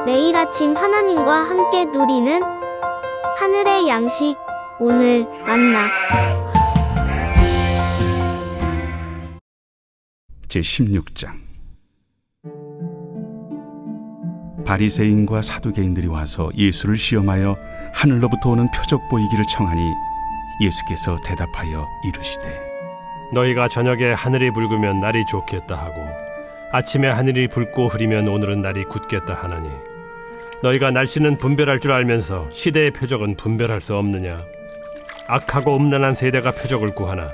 매일 아침 하나님과 함께 누리는 하늘의 양식, 오늘 만나. 제16장. 바리새인과 사두개인들이 와서 예수를 시험하여 하늘로부터 오는 표적 보이기를 청하니 예수께서 대답하여 이르시되, 너희가 저녁에 하늘이 붉으면 날이 좋겠다 하고 아침에 하늘이 붉고 흐리면 오늘은 날이 굳겠다 하나니, 너희가 날씨는 분별할 줄 알면서 시대의 표적은 분별할 수 없느냐? 악하고 음란한 세대가 표적을 구하나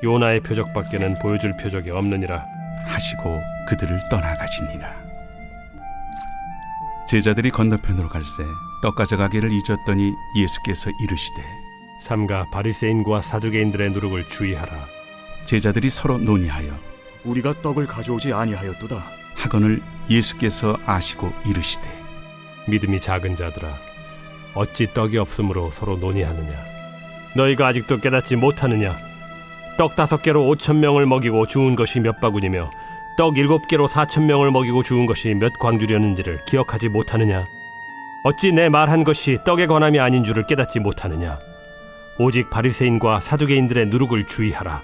요나의 표적밖에는 보여줄 표적이 없느니라 하시고 그들을 떠나가시니라. 제자들이 건너편으로 갈새 떡 가져가기를 잊었더니 예수께서 이르시되, 삼가 바리새인과 사두개인들의 누룩을 주의하라. 제자들이 서로 논의하여 우리가 떡을 가져오지 아니하였도다 하거늘 예수께서 아시고 이르시되, 믿음이 작은 자들아, 어찌 떡이 없으므로 서로 논의하느냐? 너희가 아직도 깨닫지 못하느냐? 떡 5개로 5,000명을 먹이고 주운 것이 몇 바구니며 떡 7개로 4,000명을 먹이고 주운 것이 몇 광주렸는지를 기억하지 못하느냐? 어찌 내 말한 것이 떡에 관함이 아닌 줄을 깨닫지 못하느냐? 오직 바리새인과 사두개인들의 누룩을 주의하라.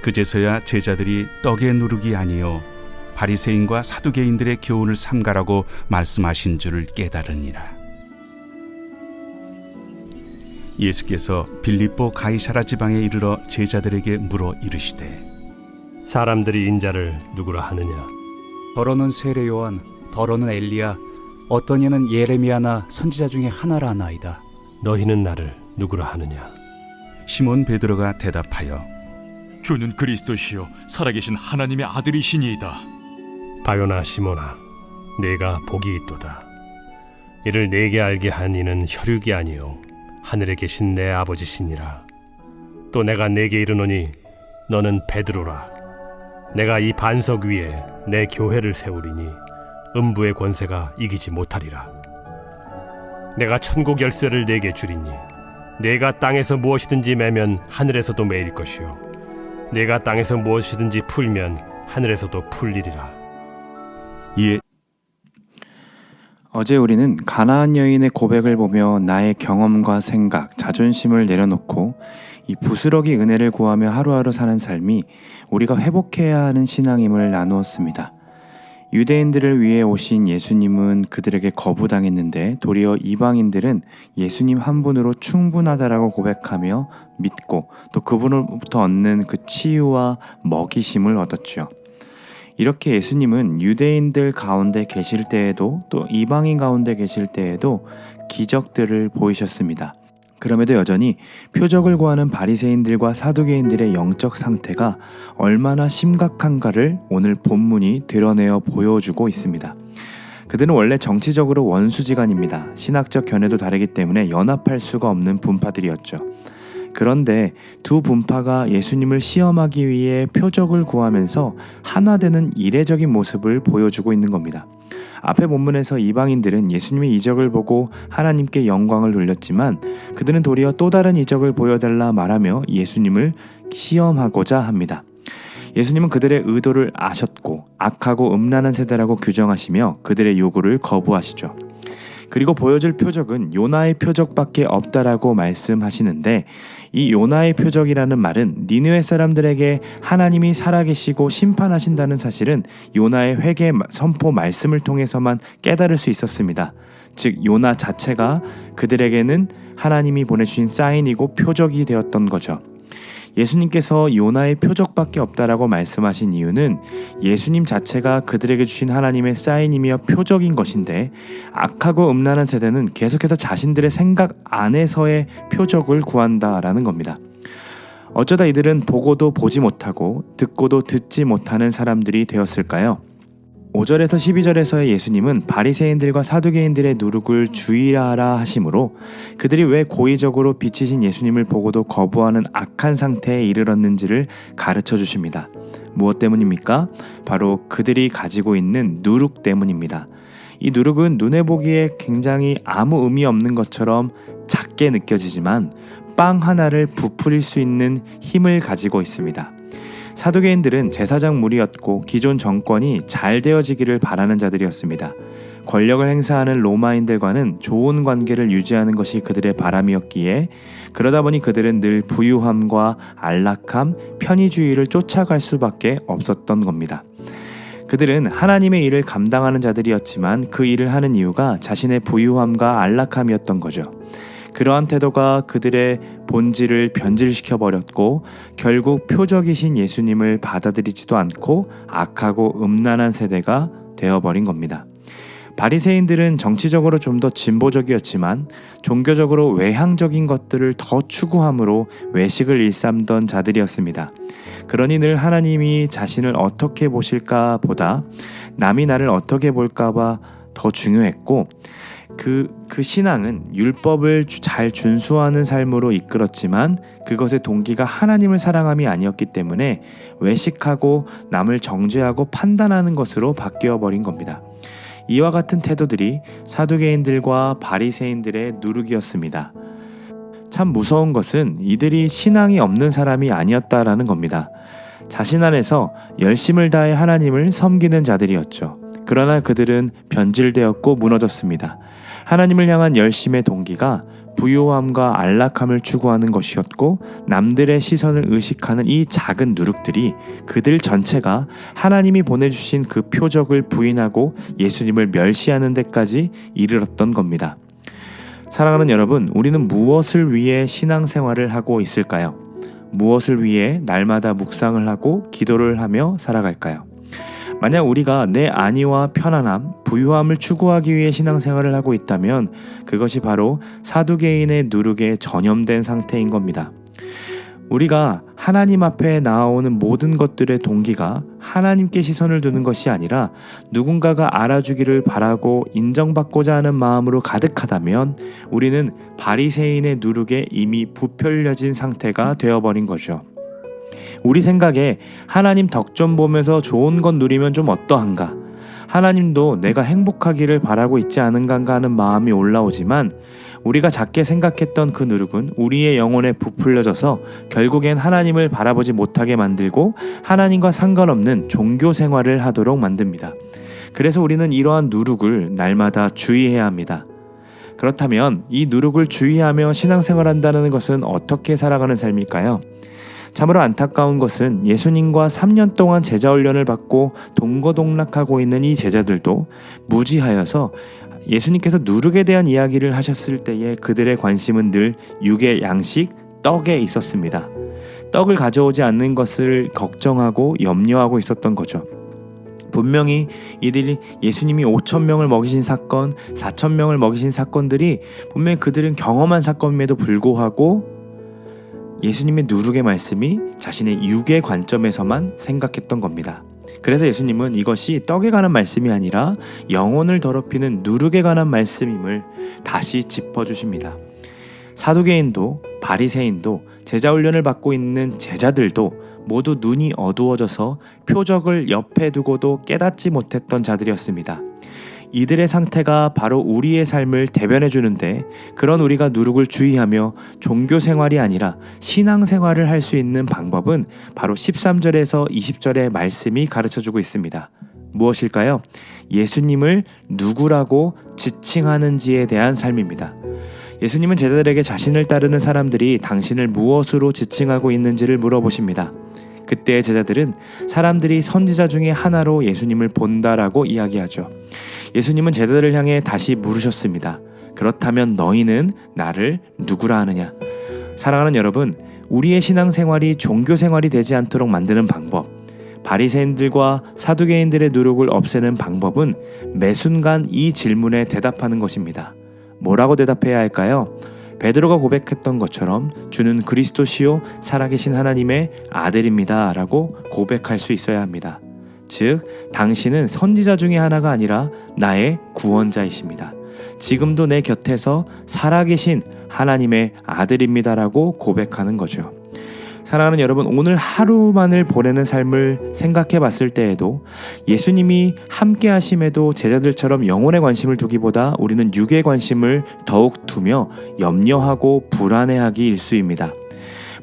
그제서야 제자들이 떡의 누룩이 아니요 바리새인과 사두개인들의 교훈을 삼가라고 말씀하신 줄을 깨달으니라. 예수께서 빌립보 가이사라 지방에 이르러 제자들에게 물어 이르시되, 사람들이 인자를 누구라 하느냐? 더러는 세례 요한, 더러는 엘리야, 어떤 이는 예레미야나 선지자 중에 하나라 하나이다. 너희는 나를 누구라 하느냐? 시몬 베드로가 대답하여 주는 그리스도시요 살아계신 하나님의 아들이시니이다. 바요나 시몬아, 네가 복이 있도다. 이를 내게 알게 한 이는 혈육이 아니요 하늘에 계신 내 아버지시니라. 또 내가 네게 이르노니 너는 베드로라. 내가 이 반석 위에 내 교회를 세우리니 음부의 권세가 이기지 못하리라. 내가 천국 열쇠를 네게 주리니 네가 땅에서 무엇이든지 매면 하늘에서도 매일 것이요 네가 땅에서 무엇이든지 풀면 하늘에서도 풀리리라. 이에 어제 우리는 가나안 여인의 고백을 보며 나의 경험과 생각, 자존심을 내려놓고 이 부스러기 은혜를 구하며 하루하루 사는 삶이 우리가 회복해야 하는 신앙임을 나누었습니다. 유대인들을 위해 오신 예수님은 그들에게 거부당했는데 도리어 이방인들은 예수님 한 분으로 충분하다라고 고백하며 믿고 또 그분으로부터 얻는 그 치유와 먹이심을 얻었죠. 이렇게 예수님은 유대인들 가운데 계실 때에도 또 이방인 가운데 계실 때에도 기적들을 보이셨습니다. 그럼에도 여전히 표적을 구하는 바리새인들과 사두개인들의 영적 상태가 얼마나 심각한가를 오늘 본문이 드러내어 보여주고 있습니다. 그들은 원래 정치적으로 원수지간입니다. 신학적 견해도 다르기 때문에 연합할 수가 없는 분파들이었죠. 그런데 두 분파가 예수님을 시험하기 위해 표적을 구하면서 하나 되는 이례적인 모습을 보여주고 있는 겁니다. 앞에 본문에서 이방인들은 예수님의 이적을 보고 하나님께 영광을 돌렸지만 그들은 도리어 또 다른 이적을 보여달라 말하며 예수님을 시험하고자 합니다. 예수님은 그들의 의도를 아셨고 악하고 음란한 세대라고 규정하시며 그들의 요구를 거부하시죠. 그리고 보여줄 표적은 요나의 표적밖에 없다라고 말씀하시는데, 이 요나의 표적이라는 말은 니느웨 사람들에게 하나님이 살아계시고 심판하신다는 사실은 요나의 회개 선포 말씀을 통해서만 깨달을 수 있었습니다. 즉 요나 자체가 그들에게는 하나님이 보내주신 사인이고 표적이 되었던 거죠. 예수님께서 요나의 표적밖에 없다라고 말씀하신 이유는 예수님 자체가 그들에게 주신 하나님의 사인이며 표적인 것인데, 악하고 음란한 세대는 계속해서 자신들의 생각 안에서의 표적을 구한다라는 겁니다. 어쩌다 이들은 보고도 보지 못하고 듣고도 듣지 못하는 사람들이 되었을까요? 5절에서 12절에서의 예수님은 바리새인들과 사두개인들의 누룩을 주의하라 하심으로 그들이 왜 고의적으로 빛이신 예수님을 보고도 거부하는 악한 상태에 이르렀는지를 가르쳐 주십니다. 무엇 때문입니까? 바로 그들이 가지고 있는 누룩 때문입니다. 이 누룩은 눈에 보기에 굉장히 아무 의미 없는 것처럼 작게 느껴지지만 빵 하나를 부풀릴 수 있는 힘을 가지고 있습니다. 사두개인들은 제사장 무리였고 기존 정권이 잘 되어지기를 바라는 자들이었습니다. 권력을 행사하는 로마인들과는 좋은 관계를 유지하는 것이 그들의 바람이었기에 그러다 보니 그들은 늘 부유함과 안락함, 편의주의를 쫓아갈 수밖에 없었던 겁니다. 그들은 하나님의 일을 감당하는 자들이었지만 그 일을 하는 이유가 자신의 부유함과 안락함이었던 거죠. 그러한 태도가 그들의 본질을 변질시켜버렸고 결국 표적이신 예수님을 받아들이지도 않고 악하고 음란한 세대가 되어버린 겁니다. 바리새인들은 정치적으로 좀 더 진보적이었지만 종교적으로 외향적인 것들을 더 추구함으로 외식을 일삼던 자들이었습니다. 그러니 늘 하나님이 자신을 어떻게 보실까 보다 남이 나를 어떻게 볼까봐 더 중요했고 그 신앙은 율법을 잘 준수하는 삶으로 이끌었지만 그것의 동기가 하나님을 사랑함이 아니었기 때문에 외식하고 남을 정죄하고 판단하는 것으로 바뀌어버린 겁니다. 이와 같은 태도들이 사두개인들과 바리새인들의 누룩이었습니다. 참 무서운 것은 이들이 신앙이 없는 사람이 아니었다라는 겁니다. 자신 안에서 열심을 다해 하나님을 섬기는 자들이었죠. 그러나 그들은 변질되었고 무너졌습니다. 하나님을 향한 열심의 동기가 부요함과 안락함을 추구하는 것이었고 남들의 시선을 의식하는 이 작은 누룩들이 그들 전체가 하나님이 보내주신 그 표적을 부인하고 예수님을 멸시하는 데까지 이르렀던 겁니다. 사랑하는 여러분, 우리는 무엇을 위해 신앙생활을 하고 있을까요? 무엇을 위해 날마다 묵상을 하고 기도를 하며 살아갈까요? 만약 우리가 내 안위와 편안함, 부유함을 추구하기 위해 신앙생활을 하고 있다면 그것이 바로 사두개인의 누룩에 전염된 상태인 겁니다. 우리가 하나님 앞에 나오는 모든 것들의 동기가 하나님께 시선을 두는 것이 아니라 누군가가 알아주기를 바라고 인정받고자 하는 마음으로 가득하다면 우리는 바리새인의 누룩에 이미 부풀려진 상태가 되어버린 거죠. 우리 생각에 하나님 덕 좀 보면서 좋은 것 누리면 좀 어떠한가? 하나님도 내가 행복하기를 바라고 있지 않은가 하는 마음이 올라오지만 우리가 작게 생각했던 그 누룩은 우리의 영혼에 부풀려져서 결국엔 하나님을 바라보지 못하게 만들고 하나님과 상관없는 종교 생활을 하도록 만듭니다. 그래서 우리는 이러한 누룩을 날마다 주의해야 합니다. 그렇다면 이 누룩을 주의하며 신앙생활한다는 것은 어떻게 살아가는 삶일까요? 참으로 안타까운 것은 예수님과 3년 동안 제자훈련을 받고 동거동락하고 있는 이 제자들도 무지하여서 예수님께서 누룩에 대한 이야기를 하셨을 때에 그들의 관심은 늘 육의 양식, 떡에 있었습니다. 떡을 가져오지 않는 것을 걱정하고 염려하고 있었던 거죠. 분명히 이들이 예수님이 5,000명을 먹이신 사건, 4,000명을 먹이신 사건들이 분명히 그들은 경험한 사건임에도 불구하고 예수님의 누룩의 말씀이 자신의 육의 관점에서만 생각했던 겁니다. 그래서 예수님은 이것이 떡에 관한 말씀이 아니라 영혼을 더럽히는 누룩에 관한 말씀임을 다시 짚어주십니다. 사두개인도 바리새인도 제자훈련을 받고 있는 제자들도 모두 눈이 어두워져서 표적을 옆에 두고도 깨닫지 못했던 자들이었습니다. 이들의 상태가 바로 우리의 삶을 대변해 주는데 그런 우리가 누룩을 주의하며 종교 생활이 아니라 신앙 생활을 할 수 있는 방법은 바로 13절에서 20절의 말씀이 가르쳐주고 있습니다. 무엇일까요? 예수님을 누구라고 지칭하는지에 대한 삶입니다. 예수님은 제자들에게 자신을 따르는 사람들이 당신을 무엇으로 지칭하고 있는지를 물어보십니다. 그때 제자들은 사람들이 선지자 중에 하나로 예수님을 본다라고 이야기하죠. 예수님은 제자들을 향해 다시 물으셨습니다. 그렇다면 너희는 나를 누구라 하느냐? 사랑하는 여러분, 우리의 신앙생활이 종교생활이 되지 않도록 만드는 방법, 바리새인들과 사두개인들의 누룩을 없애는 방법은 매 순간 이 질문에 대답하는 것입니다. 뭐라고 대답해야 할까요? 베드로가 고백했던 것처럼 주는 그리스도시요 살아계신 하나님의 아들입니다 라고 고백할 수 있어야 합니다. 즉 당신은 선지자 중에 하나가 아니라 나의 구원자이십니다. 지금도 내 곁에서 살아계신 하나님의 아들입니다 라고 고백하는 거죠. 사랑하는 여러분, 오늘 하루만을 보내는 삶을 생각해 봤을 때에도 예수님이 함께 하심에도 제자들처럼 영혼의 관심을 두기보다 우리는 육의 관심을 더욱 두며 염려하고 불안해하기 일쑤입니다.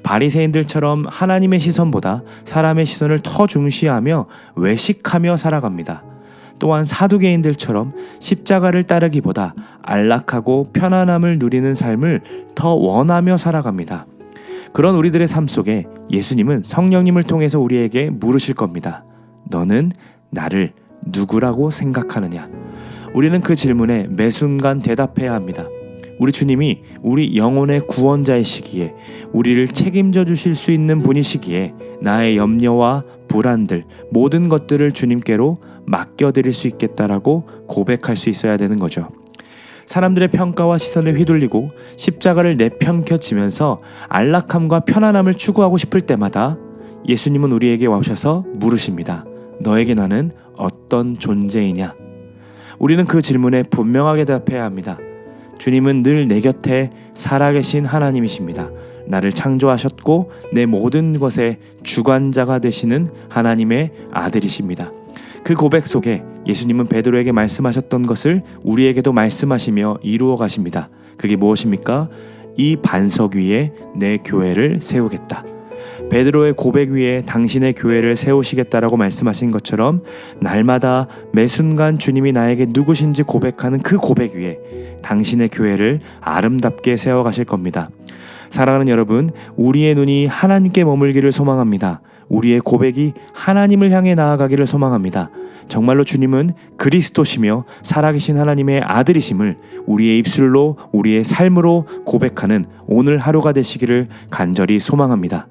바리새인들처럼 하나님의 시선보다 사람의 시선을 더 중시하며 외식하며 살아갑니다. 또한 사두개인들처럼 십자가를 따르기보다 안락하고 편안함을 누리는 삶을 더 원하며 살아갑니다. 그런 우리들의 삶 속에 예수님은 성령님을 통해서 우리에게 물으실 겁니다. 너는 나를 누구라고 생각하느냐? 우리는 그 질문에 매 순간 대답해야 합니다. 우리 주님이 우리 영혼의 구원자이시기에, 우리를 책임져 주실 수 있는 분이시기에 나의 염려와 불안들, 모든 것들을 주님께로 맡겨드릴 수 있겠다라고 고백할 수 있어야 되는 거죠. 사람들의 평가와 시선에 휘둘리고 십자가를 내팽겨치면서 안락함과 편안함을 추구하고 싶을 때마다 예수님은 우리에게 와셔서 물으십니다. 너에게 나는 어떤 존재이냐? 우리는 그 질문에 분명하게 대답해야 합니다. 주님은 늘 내 곁에 살아계신 하나님이십니다. 나를 창조하셨고 내 모든 것의 주관자가 되시는 하나님의 아들이십니다. 그 고백 속에 예수님은 베드로에게 말씀하셨던 것을 우리에게도 말씀하시며 이루어 가십니다. 그게 무엇입니까? 이 반석 위에 내 교회를 세우겠다. 베드로의 고백 위에 당신의 교회를 세우시겠다라고 말씀하신 것처럼 날마다 매 순간 주님이 나에게 누구신지 고백하는 그 고백 위에 당신의 교회를 아름답게 세워가실 겁니다. 사랑하는 여러분, 우리의 눈이 하나님께 머물기를 소망합니다. 우리의 고백이 하나님을 향해 나아가기를 소망합니다. 정말로 주님은 그리스도시며 살아계신 하나님의 아들이심을 우리의 입술로, 우리의 삶으로 고백하는 오늘 하루가 되시기를 간절히 소망합니다.